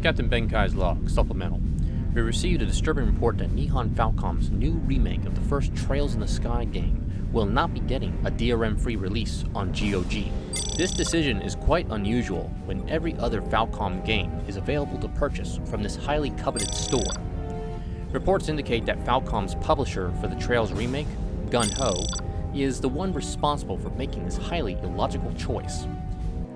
Captain Benkai's log, supplemental. We received a disturbing report that Nihon Falcom's new remake of the first Trails in the Sky game will not be getting a DRM-free release on GOG. This decision is quite unusual when every other Falcom game is available to purchase from this highly coveted store. Reports indicate that Falcom's publisher for the Trails Remake, Gungho, is the one responsible for making this highly illogical choice.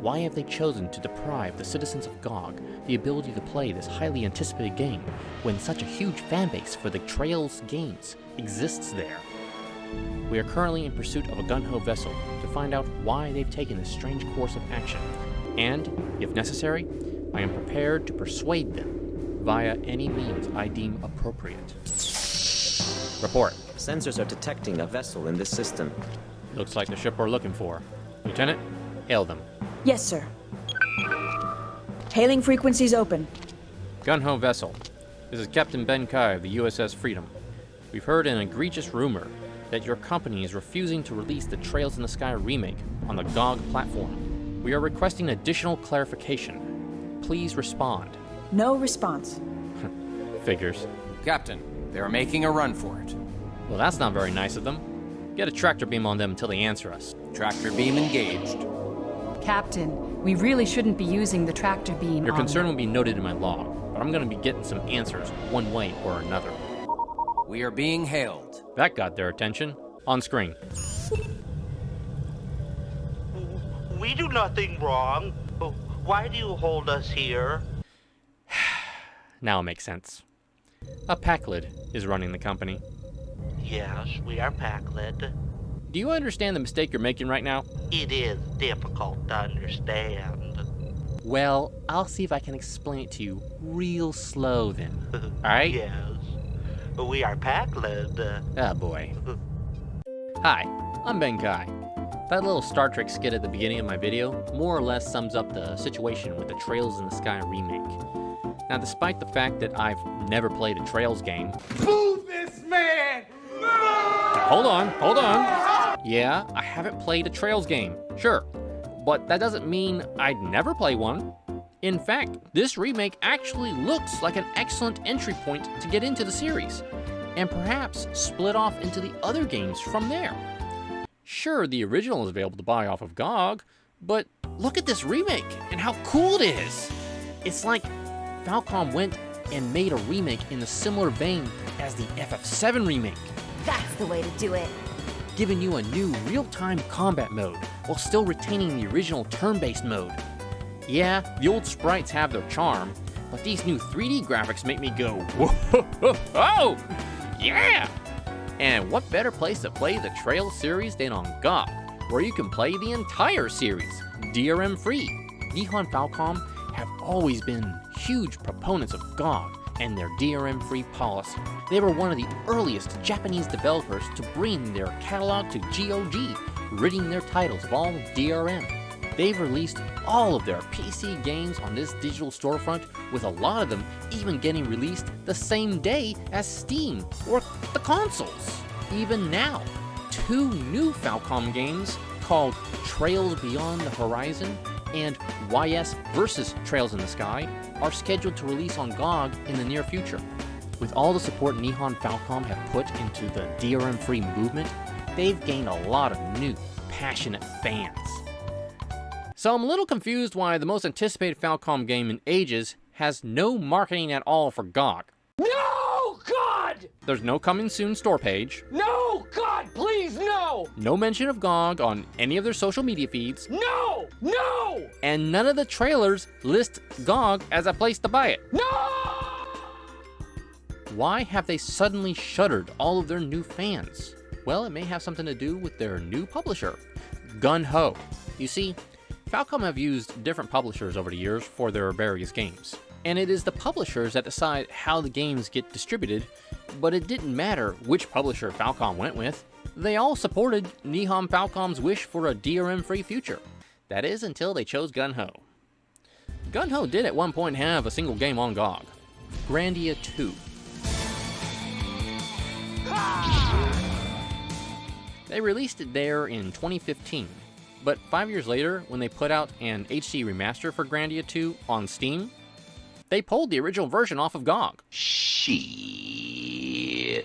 Why have they chosen to deprive the citizens of GOG the ability to play this highly anticipated game when such a huge fanbase for the Trails games exists there? We are currently in pursuit of a Gungho vessel to find out why they've taken this strange course of action, and, if necessary, I am prepared to persuade them via any means I deem appropriate. Report. Sensors are detecting a vessel in this system. Looks like the ship we're looking for. Lieutenant, hail them. Yes, sir. Hailing frequencies open. Gungho vessel. This is Captain Benkai of the USS Freedom. We've heard an egregious rumor that your company is refusing to release the Trails in the Sky remake on the GOG platform. We are requesting additional clarification. Please respond. No response. Figures. Captain, they are making a run for it. Well, that's not very nice of them. Get a tractor beam on them until they answer us. Tractor beam engaged. Captain, we really shouldn't be using the tractor beam. Your concern will be noted in my log, but I'm going to be getting some answers one way or another. We are being hailed. That got their attention. On screen. We do nothing wrong. Why do you hold us here? Now it makes sense. A Packlid is running the company. Yes, we are Packlid. Do you understand the mistake you're making right now? It is difficult to understand. Well, I'll see if I can explain it to you real slow then. Alright? Yes. We are Packlid. Ah, boy. Hi, I'm Benkai. That little Star Trek skit at the beginning of my video more or less sums up the situation with the Trails in the Sky remake. Now, despite the fact that I've never played a Trails game... Move this man! Hold on. Yeah, I haven't played a Trails game, sure. But that doesn't mean I'd never play one. In fact, this remake actually looks like an excellent entry point to get into the series, and perhaps split off into the other games from there. Sure, the original is available to buy off of GOG, but look at this remake and how cool it is! It's like Falcom went and made a remake in a similar vein as the FF7 remake. That's the way to do it. Giving you a new real-time combat mode while still retaining the original turn-based mode. Yeah, the old sprites have their charm, but these new 3D graphics make me go, whoa, yeah! And what better place to play the Trails series than on GOG, where you can play the entire series, DRM-Free. Nihon Falcom have always been huge proponents of GOG and their DRM-Free policy. They were one of the earliest Japanese developers to bring their catalog to GOG, ridding their titles of all DRM. They've released all of their PC games on this digital storefront, with a lot of them even getting released the same day as Steam or the consoles. Even now, 2 new Falcom games called Trails Beyond the Horizon and YS vs. Trails in the Sky are scheduled to release on GOG in the near future. With all the support Nihon Falcom have put into the DRM-Free movement, they've gained a lot of new, passionate fans. So I'm a little confused why the most anticipated Falcom game in ages has no marketing at all for GOG. No, God! There's no coming soon store page. No, God, please, no! No mention of GOG on any of their social media feeds. No! No! And none of the trailers list GOG as a place to buy it. No! Why have they suddenly shuttered all of their new fans? Well, it may have something to do with their new publisher, Gungho. You see, Falcom have used different publishers over the years for their various games. And it is the publishers that decide how the games get distributed, but it didn't matter which publisher Falcom went with. They all supported Nihon Falcom's wish for a DRM-free future. That is, until they chose Gungho. Gungho did at one point have a single game on GOG, Grandia 2. They released it there in 2015, but 5 years later, when they put out an HD remaster for Grandia 2 on Steam, They pulled the original version off of GOG.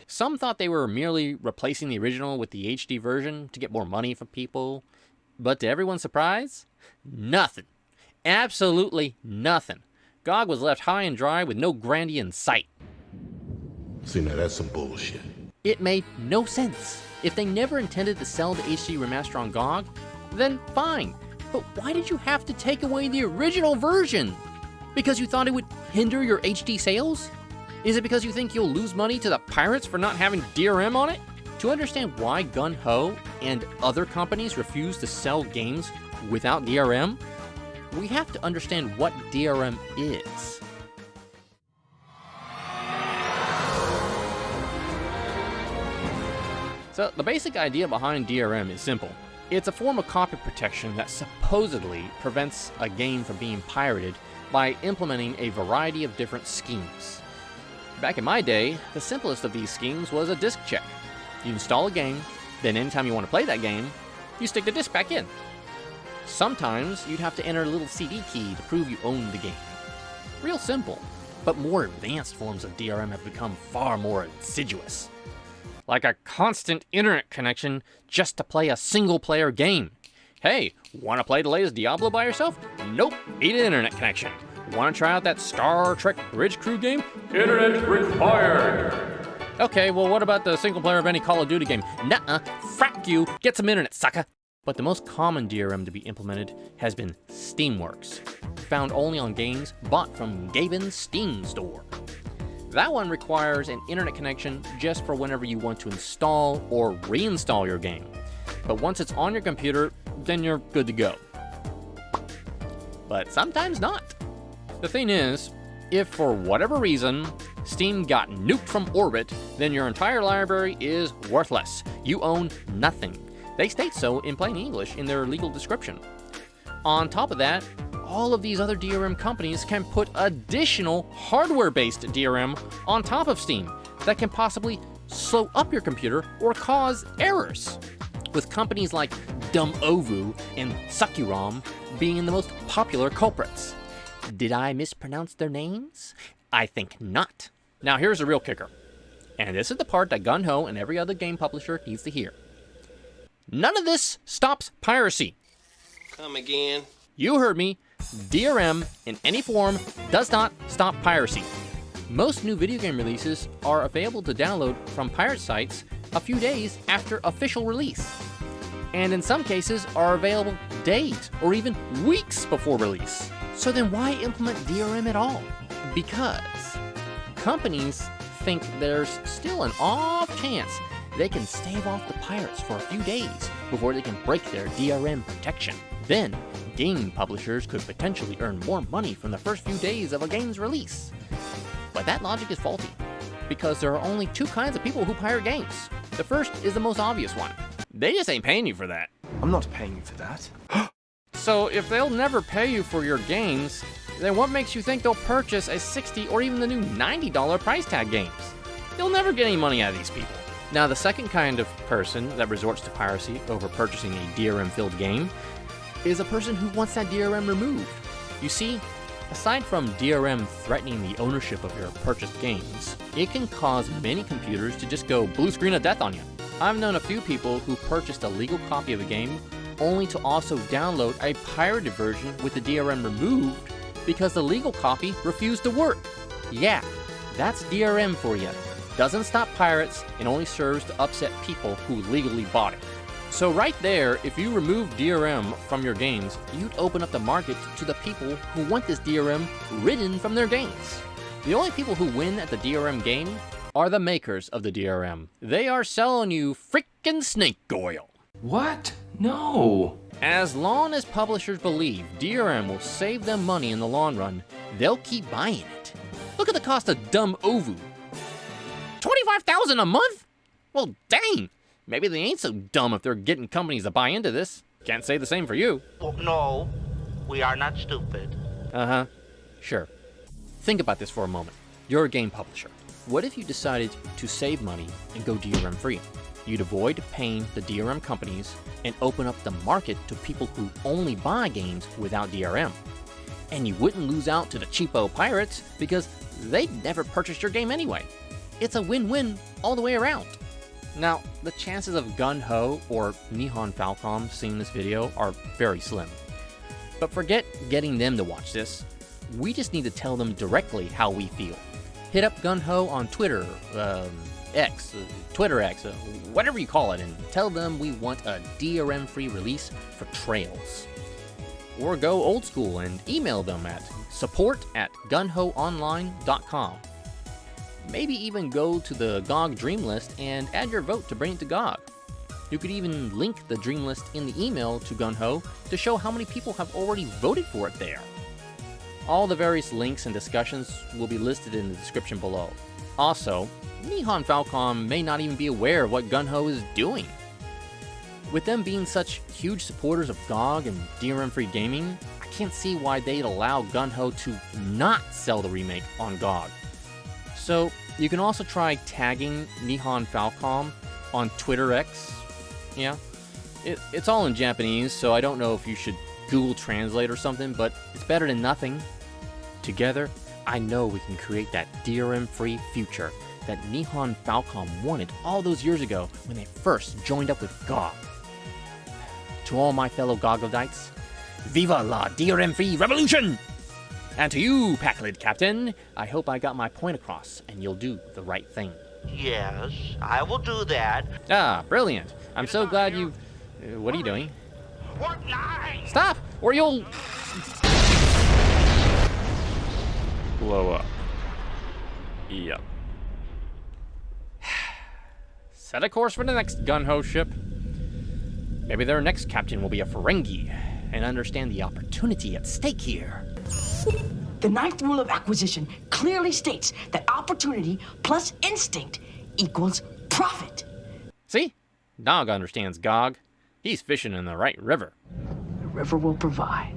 Some thought they were merely replacing the original with the HD version to get more money from people. But to everyone's surprise, nothing. Absolutely nothing. GOG was left high and dry with no grandee in sight. See, now that's some bullshit. It made no sense. If they never intended to sell the HD remaster on GOG, then fine. But why did you have to take away the original version? Because you thought it would hinder your HD sales? Is it because you think you'll lose money to the pirates for not having DRM on it? To understand why Gungho and other companies refuse to sell games without DRM, we have to understand what DRM is. So the basic idea behind DRM is simple. It's a form of copy protection that supposedly prevents a game from being pirated by implementing a variety of different schemes. Back in my day, the simplest of these schemes was a disk check. You install a game, then anytime you want to play that game, you stick the disc back in. Sometimes you'd have to enter a little CD key to prove you owned the game. Real simple, but more advanced forms of DRM have become far more insidious. Like a constant internet connection just to play a single-player game. Hey, want to play the latest Diablo by yourself? Nope, need an internet connection. Want to try out that Star Trek Bridge Crew game? Internet required. Okay, well what about the single player of any Call of Duty game? Nuh-uh, frack you, get some internet, sucker. But the most common DRM to be implemented has been Steamworks, found only on games bought from Gaben's Steam store. That one requires an internet connection just for whenever you want to install or reinstall your game. But once it's on your computer, then you're good to go. But sometimes not. The thing is, if for whatever reason, Steam got nuked from orbit, then your entire library is worthless. You own nothing. They state so in plain English in their legal description. On top of that, all of these other DRM companies can put additional hardware-based DRM on top of Steam that can possibly slow up your computer or cause errors, with companies like Dumbovu and Sakuram being the most popular culprits. Did I mispronounce their names? I think not. Now here's the real kicker, and this is the part that Gungho and every other game publisher needs to hear. None of this stops piracy. Come again. You heard me. DRM in any form does not stop piracy. Most new video game releases are available to download from pirate sites a few days after official release, and in some cases are available days or even weeks before release. So then why implement DRM at all? Because companies think there's still an off chance they can stave off the pirates for a few days before they can break their DRM protection. Then, game publishers could potentially earn more money from the first few days of a game's release. But that logic is faulty, because there are only two kinds of people who pirate games. The first is the most obvious one. They just ain't paying you for that. I'm not paying you for that. So if they'll never pay you for your games, then what makes you think they'll purchase a $60 or even the new $90 price tag games? You'll never get any money out of these people. Now, the second kind of person that resorts to piracy over purchasing a DRM-filled game is a person who wants that DRM removed. You see, aside from DRM threatening the ownership of your purchased games, it can cause many computers to just go blue screen of death on you. I've known a few people who purchased a legal copy of a game only to also download a pirated version with the DRM removed because the legal copy refused to work. Yeah, that's DRM for you. Doesn't stop pirates and only serves to upset people who legally bought it. So right there, if you remove DRM from your games, you'd open up the market to the people who want this DRM ridden from their games. The only people who win at the DRM game are the makers of the DRM. They are selling you frickin' snake oil. What? No. As long as publishers believe DRM will save them money in the long run, they'll keep buying it. Look at the cost of Dumbovu. $25,000 a month? Well, dang. Maybe they ain't so dumb if they're getting companies to buy into this. Can't say the same for you. Oh, no, we are not stupid. Uh-huh. Sure. Think about this for a moment. You're a game publisher. What if you decided to save money and go DRM-free? You'd avoid paying the DRM companies and open up the market to people who only buy games without DRM. and you wouldn't lose out to the cheapo pirates because they'd never purchased your game anyway. It's a win-win all the way around. Now, the chances of Gungho or Nihon Falcom seeing this video are very slim. But forget getting them to watch this. We just need to tell them directly how we feel. Hit up Gungho on Twitter, Twitter X, whatever you call it, and tell them we want a DRM-free release for Trails. Or go old school and email them at support@gunhoonline.com. Maybe even go to the GOG Dream List and add your vote to bring it to GOG. You could even link the Dream List in the email to Gungho to show how many people have already voted for it there. All the various links and discussions will be listed in the description below. Also, Nihon Falcom may not even be aware of what Gungho is doing. With them being such huge supporters of GOG and DRM-Free gaming, I can't see why they'd allow Gungho to not sell the remake on GOG. So, you can also try tagging Nihon Falcom on Twitter X. Yeah, it's all in Japanese, so I don't know if you should Google Translate or something, but it's better than nothing. Together, I know we can create that DRM-free future that Nihon Falcom wanted all those years ago when they first joined up with GOG. To all my fellow Gogodites, Viva la DRM-Free revolution! And to you, Packlid Captain, I hope I got my point across and you'll do the right thing. Yes, I will do that. Ah, brilliant. I'm so glad you've... what are you doing? What line? Stop, or you'll... blow up. Yep. Set a course for the next Gungho ship. Maybe their next captain will be a Ferengi and understand the opportunity at stake here. The ninth rule of acquisition clearly states that opportunity plus instinct equals profit. See? Dog understands GOG. He's fishing in the right river. The river will provide.